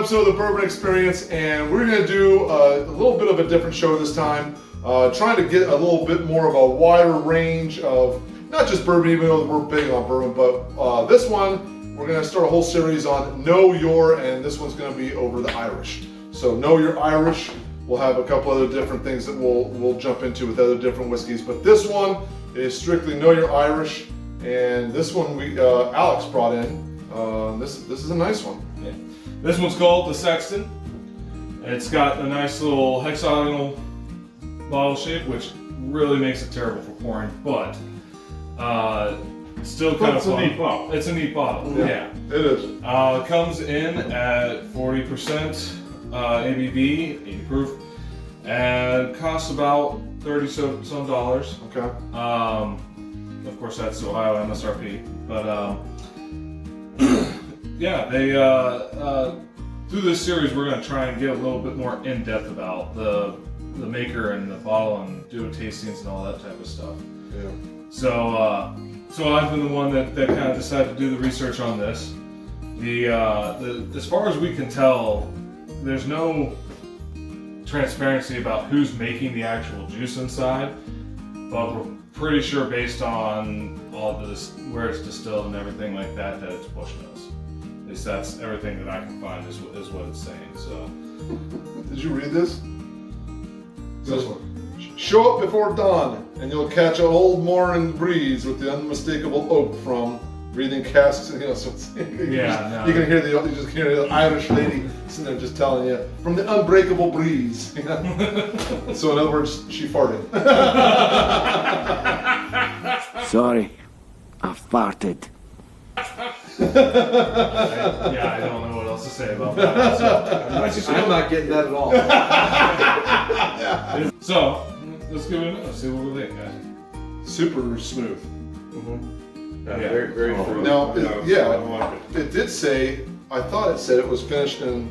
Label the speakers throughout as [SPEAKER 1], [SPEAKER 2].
[SPEAKER 1] episode of the Bourbon Experience, and we're going to do a little bit of a different show this time. Trying to get a little bit more of a wider range of not just bourbon, even though we're big on bourbon, but this one, we're going to start a whole series on Know Your, and this one's going to be over the Irish. So Know Your Irish. We'll have a couple other different things that we'll jump into with other different whiskeys, but this one is strictly Know Your Irish, and this one we Alex brought in. This is a nice one.
[SPEAKER 2] Yeah. This one's called the Sexton. It's got a nice little hexagonal bottle shape, which really makes it terrible for pouring, but still kind of fun.
[SPEAKER 3] It's a neat bottle.
[SPEAKER 2] It's a neat bottle. Yeah.
[SPEAKER 1] It is.
[SPEAKER 2] Comes in at 40% ABV, 80 proof, and costs about $30 some dollars.
[SPEAKER 1] Okay.
[SPEAKER 2] Of course, that's Ohio MSRP, but yeah, they through this series we're going to try and get a little bit more in depth about the maker and the bottle and do tastings and all that type of stuff.
[SPEAKER 1] Yeah.
[SPEAKER 2] So I've been the one that kind of decided to do the research on this. The as far as we can tell, there's no transparency about who's making the actual juice inside, but we're pretty sure based on all this where it's distilled and everything like that it's Bushmills. At least that's everything that I can find is what it's saying. So
[SPEAKER 1] Did you read this?
[SPEAKER 2] this one.
[SPEAKER 1] Show up before dawn, and you'll catch an old morning breeze with the unmistakable oak from breathing casks. So it's,
[SPEAKER 2] Yeah,
[SPEAKER 1] you can hear you just hear the Irish lady sitting there just telling you from the unbreakable breeze. So in other words, she farted.
[SPEAKER 4] Sorry, I farted.
[SPEAKER 2] I don't know what else to say about that.
[SPEAKER 3] I'm not getting that at all.
[SPEAKER 2] So let's give it a minute. See what we think, guys.
[SPEAKER 1] Super smooth.
[SPEAKER 2] Yeah.
[SPEAKER 3] Very, very fruity.
[SPEAKER 1] Now,
[SPEAKER 3] I like it.
[SPEAKER 1] it did say. I thought it said it was finished in.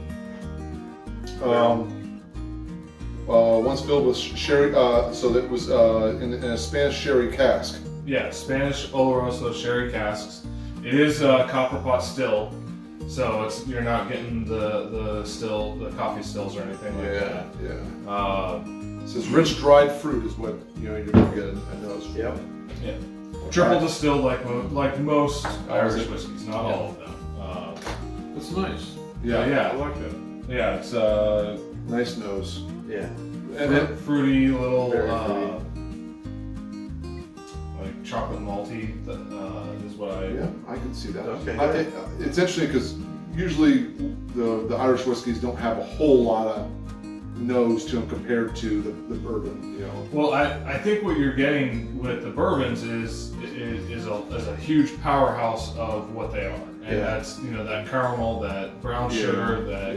[SPEAKER 1] Once filled with sherry, so that it was in a Spanish sherry cask.
[SPEAKER 2] Yeah, Spanish Oloroso sherry casks. It is copper pot still, so you're not getting the coffee stills or anything like that.
[SPEAKER 1] Yeah. It says rich dried fruit is what you're gonna get a nose.
[SPEAKER 3] Yep.
[SPEAKER 2] Yeah. Triple distilled like most Irish whiskeys, not all of them.
[SPEAKER 3] That's nice.
[SPEAKER 1] Yeah.
[SPEAKER 2] Yeah.
[SPEAKER 3] I like that.
[SPEAKER 2] Yeah, it's
[SPEAKER 1] Nice nose.
[SPEAKER 3] Yeah.
[SPEAKER 1] And then
[SPEAKER 2] fruity little
[SPEAKER 3] Very fruity.
[SPEAKER 2] like chocolate malty. That is what I.
[SPEAKER 1] yeah, I can see that.
[SPEAKER 3] Okay.
[SPEAKER 1] It's interesting because usually the Irish whiskeys don't have a whole lot of nose to them compared to the bourbon.
[SPEAKER 2] Well, I think what you're getting with the bourbons is a huge powerhouse of what they are, and that's that caramel, that brown sugar, that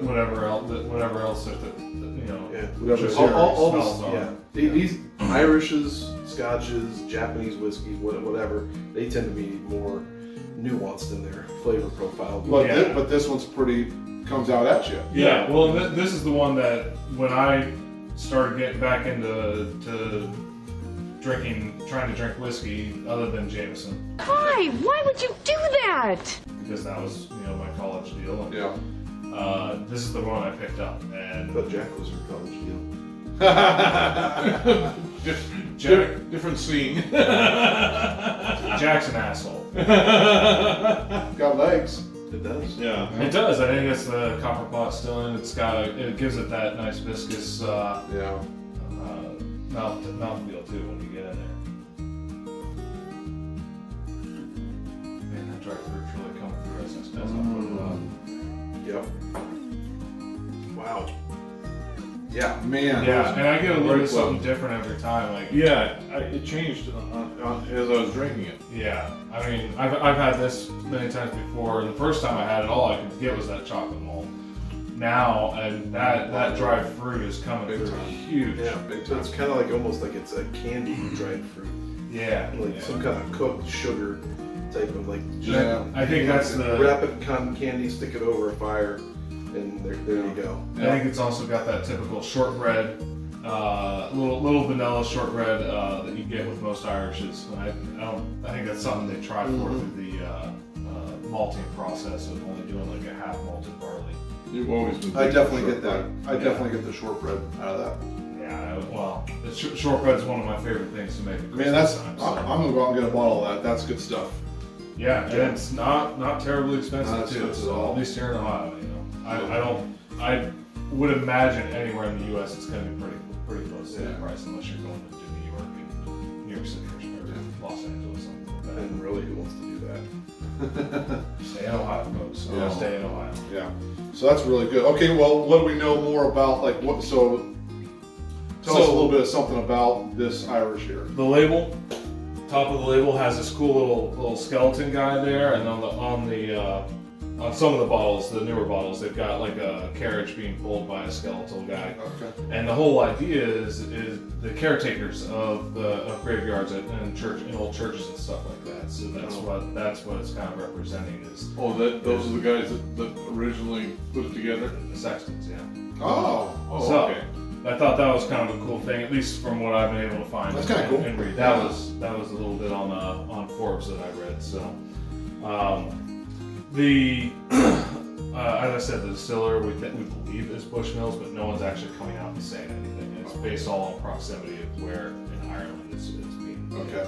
[SPEAKER 2] whatever else that
[SPEAKER 1] Whatever
[SPEAKER 2] just
[SPEAKER 3] All
[SPEAKER 2] smells
[SPEAKER 3] this,
[SPEAKER 2] on.
[SPEAKER 3] yeah. These Irishes, Scotches, Japanese whiskeys, whatever, they tend to be more nuanced in their flavor profile.
[SPEAKER 1] But
[SPEAKER 2] Yeah.
[SPEAKER 1] but this one's comes out at you.
[SPEAKER 2] Yeah, well, this is the one that when I started getting back into trying to drink whiskey other than Jameson,
[SPEAKER 5] Why? Why would you do that?
[SPEAKER 2] because that was my college deal. And,
[SPEAKER 1] Yeah.
[SPEAKER 2] this is the one I picked up, and
[SPEAKER 3] But Jack was your college deal.
[SPEAKER 6] Different scene.
[SPEAKER 2] Jack's an asshole.
[SPEAKER 1] Got legs.
[SPEAKER 3] It does.
[SPEAKER 6] Yeah.
[SPEAKER 2] It does. I think it's the copper pot still in. It gives it that nice viscous
[SPEAKER 1] Yeah.
[SPEAKER 2] mouthfeel too when you get in there. Man, that dry fruit's really coming through as I put it up.
[SPEAKER 3] Yep. Wow. Yeah.
[SPEAKER 1] Man.
[SPEAKER 2] Yeah, and I get a little
[SPEAKER 1] Very
[SPEAKER 2] bit something
[SPEAKER 1] close.
[SPEAKER 2] different every time. Like
[SPEAKER 6] Yeah, it changed as I was drinking it.
[SPEAKER 2] yeah, I mean I've had this many times before. The first time I had it, all I could get was that chocolate malt. Now and that dried fruit is coming
[SPEAKER 1] Big
[SPEAKER 2] through
[SPEAKER 1] time.
[SPEAKER 2] huge.
[SPEAKER 3] Yeah. So it's kind of like almost like it's a candy dried fruit,
[SPEAKER 2] Yeah,
[SPEAKER 3] like
[SPEAKER 2] yeah.
[SPEAKER 3] some kind of cooked sugar type of like.
[SPEAKER 1] Yeah.
[SPEAKER 2] I think that's the.
[SPEAKER 3] Wrap it in cotton candy, stick it over a fire, and there you go.
[SPEAKER 2] I think it's also got that typical shortbread little vanilla shortbread that you get with most Irishes. I think that's something they tried for through the malting process of only doing like a half malted barley.
[SPEAKER 6] You've always been.
[SPEAKER 1] I definitely get
[SPEAKER 6] shortbread.
[SPEAKER 1] that. I definitely get the shortbread out of that.
[SPEAKER 2] Yeah, well, the shortbread is one of my favorite things to make. At
[SPEAKER 1] Man, that's
[SPEAKER 2] Christmas
[SPEAKER 1] I'm
[SPEAKER 2] time, so.
[SPEAKER 1] gonna go out and get a bottle of that. That's good stuff.
[SPEAKER 2] Yeah, and it's not terribly expensive
[SPEAKER 1] Not
[SPEAKER 2] too.
[SPEAKER 1] expensive
[SPEAKER 2] So
[SPEAKER 1] at all.
[SPEAKER 2] at least here in Ohio, you know, I would imagine anywhere in the U.S. it's going to be pretty close to that price unless you're going to New York and New York City or Los Angeles, something like that.
[SPEAKER 3] And really, who wants to do that?
[SPEAKER 2] Stay in Ohio, folks.
[SPEAKER 1] Yeah.
[SPEAKER 2] Stay in Ohio.
[SPEAKER 1] Yeah. So that's really good. Okay, well, what do we know more about? Like what? So tell us a little bit of something about this Irish here.
[SPEAKER 2] The label, top of the label has this cool little skeleton guy there, and on some of the bottles, the newer bottles, they've got like a carriage being pulled by a skeletal guy.
[SPEAKER 1] Okay.
[SPEAKER 2] And the whole idea is the caretakers of graveyards and old churches and stuff like that. So that's what it's kind of representing is
[SPEAKER 6] Oh, those are the guys that originally put it together?
[SPEAKER 2] the sextons, yeah.
[SPEAKER 1] Oh.
[SPEAKER 6] Oh,
[SPEAKER 2] So,
[SPEAKER 6] okay.
[SPEAKER 2] I thought that was kind of a cool thing, at least from what I've been able to find.
[SPEAKER 1] That's kinda cool.
[SPEAKER 2] And read. That was a little bit on Forbes that I read. So, as I said, the distiller we believe is Bushmills, but no one's actually coming out and saying anything. It's based all on proximity of where in Ireland it's being made.
[SPEAKER 1] Okay.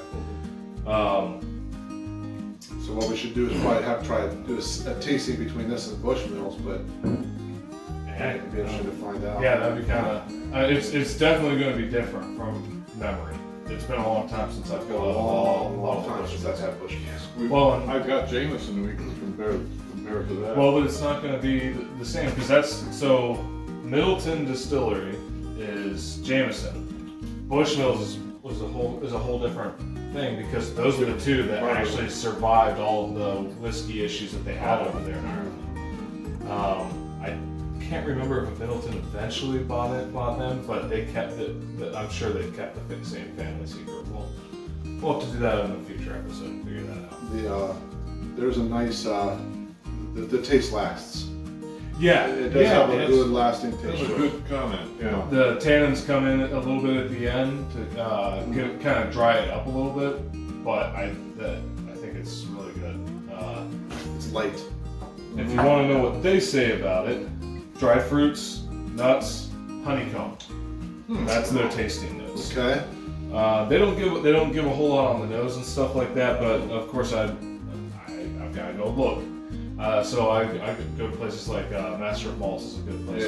[SPEAKER 1] So what we should do is probably try to do a tasting between this and Bushmills, but
[SPEAKER 2] And,
[SPEAKER 1] I'd be interested to find out.
[SPEAKER 2] yeah, that'd be kind of. It's definitely going to be different from memory. It's been a long time since I've got a
[SPEAKER 1] long time since I've had Bushmills.
[SPEAKER 2] Well, and-
[SPEAKER 6] I've got Jameson. We can compare to that.
[SPEAKER 2] Well, but it's not going to be the same because so Middleton Distillery is Jameson. Bushmills is a whole different thing because those are the two that actually survived all of the whiskey issues that they had over there in Ireland. I can't remember if Middleton eventually bought them, but they kept it. I'm sure they kept the same family secret. We'll have to do that in a future episode and figure that out.
[SPEAKER 1] There's a nice the taste lasts.
[SPEAKER 2] Yeah,
[SPEAKER 1] It does have a good lasting
[SPEAKER 6] That's
[SPEAKER 1] taste.
[SPEAKER 6] a
[SPEAKER 1] to it.
[SPEAKER 6] good comment. Yeah.
[SPEAKER 2] The tannins come in a little bit at the end to kind of dry it up a little bit, but I think it's really good.
[SPEAKER 1] It's light.
[SPEAKER 2] If you want to know what they say about it, dried fruits, nuts, honeycomb. That's their tasting notes.
[SPEAKER 1] Okay.
[SPEAKER 2] They don't give a whole lot on the nose and stuff like that, but of course I've got to go look. So I could go to places like Master of Malts is a good place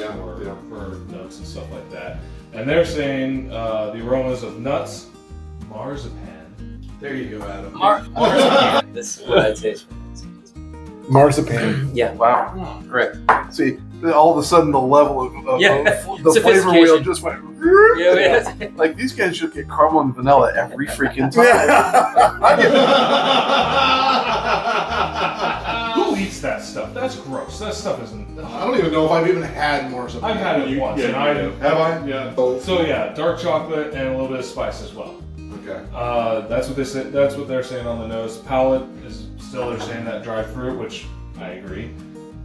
[SPEAKER 2] for notes and stuff like that. And they're saying the aromas of nuts, marzipan.
[SPEAKER 3] There you go, Adam.
[SPEAKER 7] Marzipan. This is what I'd say.
[SPEAKER 8] Marzipan.
[SPEAKER 7] Yeah.
[SPEAKER 8] Wow.
[SPEAKER 7] Correct.
[SPEAKER 8] See, all of a sudden the level of
[SPEAKER 7] Yeah.
[SPEAKER 8] the flavor wheel
[SPEAKER 7] Sophistication.
[SPEAKER 8] just went.
[SPEAKER 7] Yeah,
[SPEAKER 8] Like these guys should get caramel and vanilla every freaking time.
[SPEAKER 2] Who eats that stuff? That's gross. That stuff isn't.
[SPEAKER 1] I don't even know if I've even had marzipan.
[SPEAKER 2] I've had it once, and I
[SPEAKER 1] Have I?
[SPEAKER 6] Yeah.
[SPEAKER 2] So yeah, dark chocolate and a little bit of spice as well.
[SPEAKER 1] Okay.
[SPEAKER 2] That's what they say. That's what they're saying on the nose. Palate is still they're saying that dried fruit, which I agree.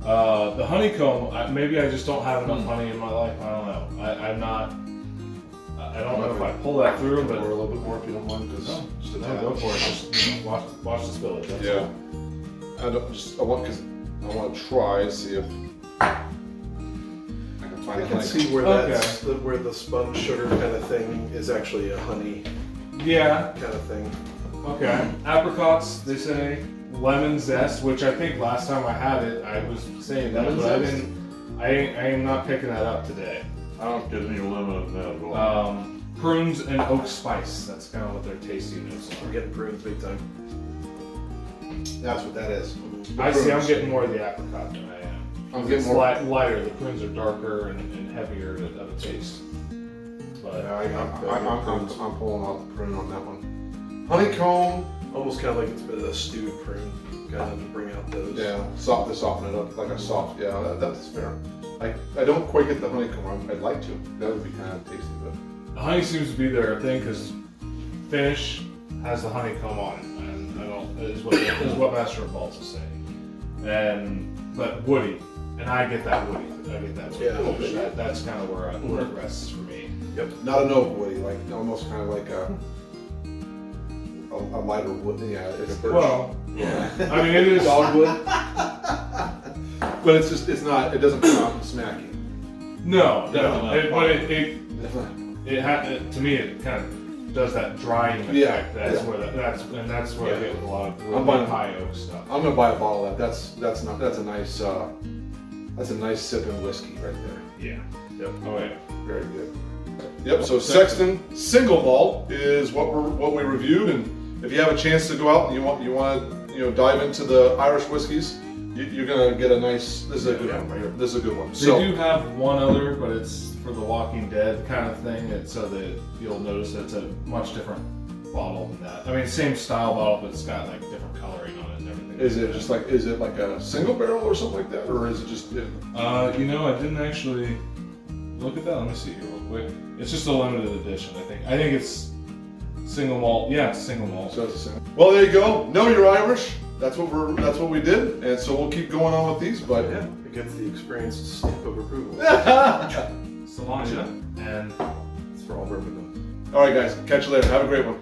[SPEAKER 2] The honeycomb, maybe I just don't have enough honey in my life. I don't know. I don't know if I pull that through, but
[SPEAKER 1] Or a little bit more if you don't mind, because just a
[SPEAKER 2] no,
[SPEAKER 1] tad.
[SPEAKER 2] go for it. Just watch the spillage. That's
[SPEAKER 1] Yeah.
[SPEAKER 2] all.
[SPEAKER 1] I want to try and see if I can find
[SPEAKER 3] I
[SPEAKER 1] the
[SPEAKER 3] can
[SPEAKER 1] honey.
[SPEAKER 3] see where
[SPEAKER 2] Okay.
[SPEAKER 3] that's where the sponge sugar kind of thing is actually a honey
[SPEAKER 2] Yeah.
[SPEAKER 3] kind of thing.
[SPEAKER 2] Okay. Apricots, they say. Lemon zest, which I think last time I had it, I was saying that, but I didn't. I am not picking that up today.
[SPEAKER 6] I don't get any lemon in that at all.
[SPEAKER 2] Prunes and oak spice. That's kind of what their tasting notes
[SPEAKER 3] I'm
[SPEAKER 2] are.
[SPEAKER 3] getting prunes big time.
[SPEAKER 1] That's what that is.
[SPEAKER 2] I see. I'm getting more of the apricot than I am.
[SPEAKER 1] I'm
[SPEAKER 2] It's
[SPEAKER 1] getting more.
[SPEAKER 2] lighter. The prunes are darker and heavier of a taste. But
[SPEAKER 1] I'm pulling out the prune on that one. Honeycomb.
[SPEAKER 3] Almost kind of like it's been a stewed prune, kind of to bring out those.
[SPEAKER 1] Yeah, to soften it up like a soft. Yeah, that's fair. I don't quite get the honeycomb. I'd like to. That would be kind of tasty, but
[SPEAKER 2] the honey seems to be their thing because finish has the honeycomb on it, and I don't is what Master of Malts is saying. But woody, and I get that woody.
[SPEAKER 3] Yeah.
[SPEAKER 2] finish. That's kind of where it rests for me.
[SPEAKER 3] Yep. Not an oak woody, like almost kind of like a lighter wood. Yeah, it's birch.
[SPEAKER 2] Well,
[SPEAKER 3] yeah.
[SPEAKER 2] I mean, it is.
[SPEAKER 3] Dogwood. But it's just, it's not, it doesn't come out and smack you.
[SPEAKER 2] No,
[SPEAKER 6] No,
[SPEAKER 2] definitely.
[SPEAKER 6] no.
[SPEAKER 2] But to me, it kind of does that drying effect.
[SPEAKER 3] Yeah,
[SPEAKER 2] That's
[SPEAKER 3] yeah.
[SPEAKER 2] where that's where I get with a lot of
[SPEAKER 3] I'm buying-
[SPEAKER 2] high oak stuff.
[SPEAKER 3] I'm gonna buy a bottle of that. That's a nice sipping whiskey right there.
[SPEAKER 2] Yeah. Yep. Oh yeah.
[SPEAKER 3] Very good.
[SPEAKER 1] Yep. So Sexton single malt is what we reviewed, and if you have a chance to go out and you want to dive into the Irish whiskeys, you're gonna get a nice. This is a good one right here. This is a good one.
[SPEAKER 2] They
[SPEAKER 1] So
[SPEAKER 2] do have one other, but it's for the Walking Dead kind of thing. It's so that you'll notice it's a much different bottle than that. I mean, same style bottle, but it's got like different coloring on it and everything.
[SPEAKER 1] is it like a single barrel or something like that, or is it just?
[SPEAKER 2] I didn't actually look at that. Let me see here real quick. It's just a limited edition, I think. I think it's single malt. Yeah, it's single malt.
[SPEAKER 1] So it's a single. Well, there you go. Know you're Irish. That's what we did, and so we'll keep going on with these. But
[SPEAKER 3] Yeah, it gets the experienced stamp of approval.
[SPEAKER 2] Cilantro and
[SPEAKER 3] It's for all bourbon.
[SPEAKER 1] all right, guys, catch you later. Have a great one.